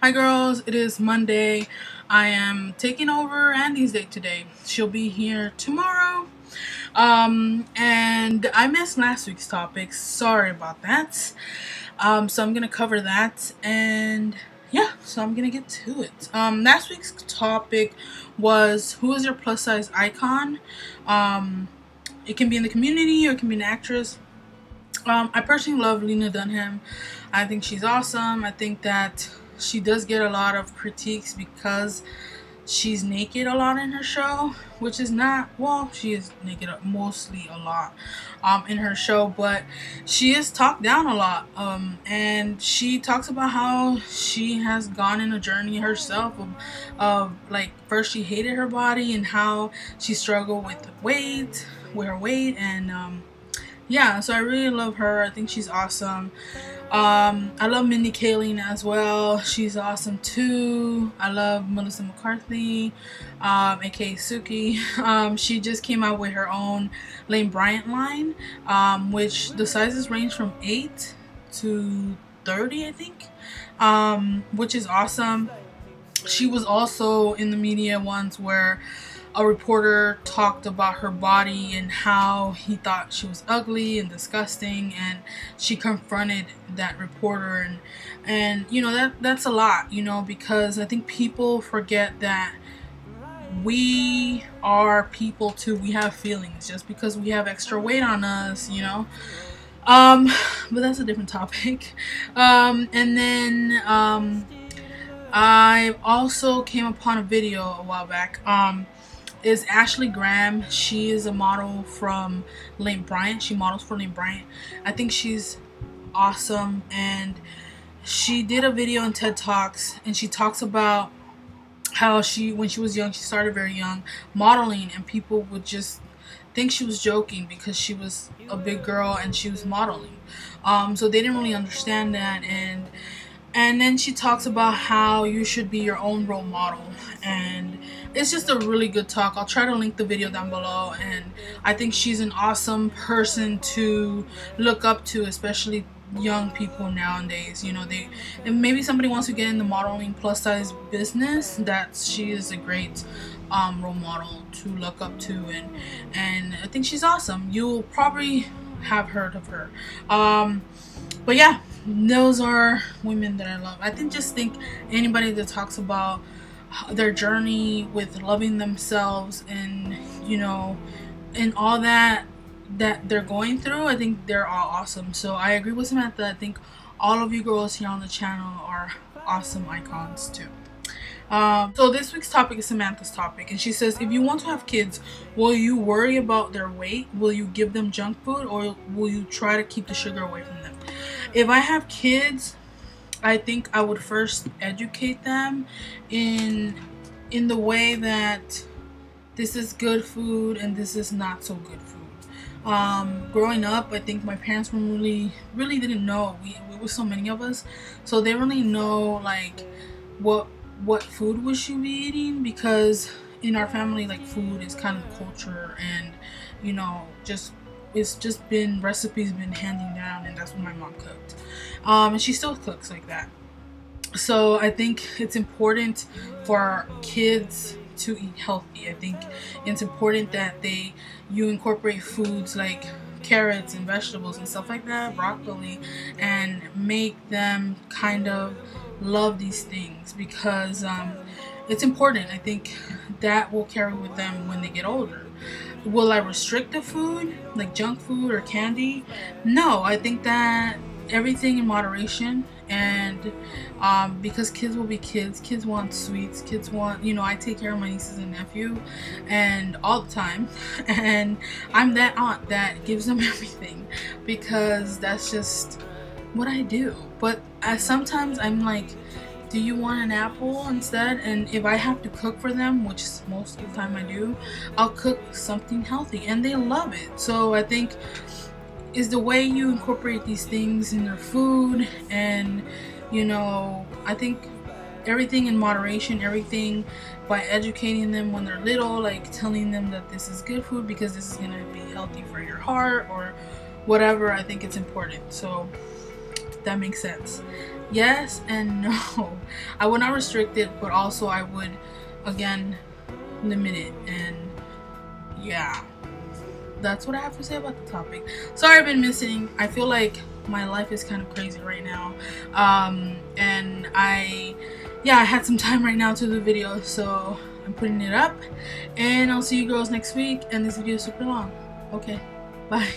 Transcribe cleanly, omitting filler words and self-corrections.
Hi girls, it is Monday. I am taking over Andy's day today. She'll be here tomorrow. And I missed last week's topic. Sorry about that. So I'm gonna cover that, and yeah, so I'm gonna get to it. Last week's topic was, who is your plus size icon? It can be in the community or it can be an actress. I personally love Lena Dunham. I think she's awesome. I think that she does get a lot of critiques because she's naked a lot in her show, which is not, well, she is naked mostly a lot in her show, but she is talked down a lot. And she talks about how she has gone in a journey herself of like, first she hated her body and how she struggled with her weight, and yeah, so I really love her. I think she's awesome. I love Mindy Kaling as well. She's awesome too. I love Melissa McCarthy, aka Suki. She just came out with her own Lane Bryant line, which the sizes range from 8 to 30, I think, which is awesome. She was also in the media once where a reporter talked about her body and how he thought she was ugly and disgusting, and she confronted that reporter, and you know, that's a lot, you know, because I think people forget that we are people too. We have feelings just because we have extra weight on us, you know. But that's a different topic. And then I also came upon a video a while back. Is Ashley Graham. She is a model from Lane Bryant. She models for Lane Bryant. I think she's awesome, and she did a video on TED Talks, and she talks about how when she was young, she started very young modeling, and people would just think she was joking because she was a big girl and she was modeling. So they didn't really understand that, and then she talks about how you should be your own role model, and it's just a really good talk. I'll try to link the video down below, and I think she's an awesome person to look up to, especially young people nowadays. You know, and maybe somebody wants to get in the modeling plus size business, that she is a great role model to look up to, and I think she's awesome. You'll probably have heard of her. But yeah, those are women that I love. I just think anybody that talks about their journey with loving themselves, and you know, and all that they're going through, I think they're all awesome. So I agree with Samantha. I think all of you girls here on the channel are awesome icons too. So this week's topic is Samantha's topic, and she says, if you want to have kids, will you worry about their weight? Will you give them junk food, or will you try to keep the sugar away from them? If I have kids, I think I would first educate them in the way that this is good food and this is not so good food. Growing up, I think my parents were really didn't know. We were so many of us, so they really know like what food we should be eating, because in our family, like, food is kind of culture, and you know, it's just been recipes been handing down, and that's what my mom cooked. And she still cooks like that. So I think it's important for kids to eat healthy. I think it's important that you incorporate foods like carrots and vegetables and stuff like that, broccoli, and make them kind of love these things, because it's important. I think that will carry with them when they get older. Will I restrict the food, like junk food or candy? No, I think that everything in moderation, and because kids will be kids. Kids want sweets. Kids want, you know, I take care of my nieces and nephew and all the time, and I'm that aunt that gives them everything, because that's just what I do. But sometimes I'm like, do you want an apple instead? And if I have to cook for them, which most of the time I do, I'll cook something healthy, and they love it. So I think is the way you incorporate these things in their food, and you know, I think everything in moderation, everything by educating them when they're little, like telling them that this is good food because this is going to be healthy for your heart or whatever. I think it's important. So that makes sense. yes and no. I would not restrict it, but also I would, again, limit it. And yeah, that's what I have to say about the topic. Sorry I've been missing. I feel like my life is kind of crazy right now, and I had some time right now to do the video, so I'm putting it up, and I'll see you girls next week. And this video is super long. Okay, bye.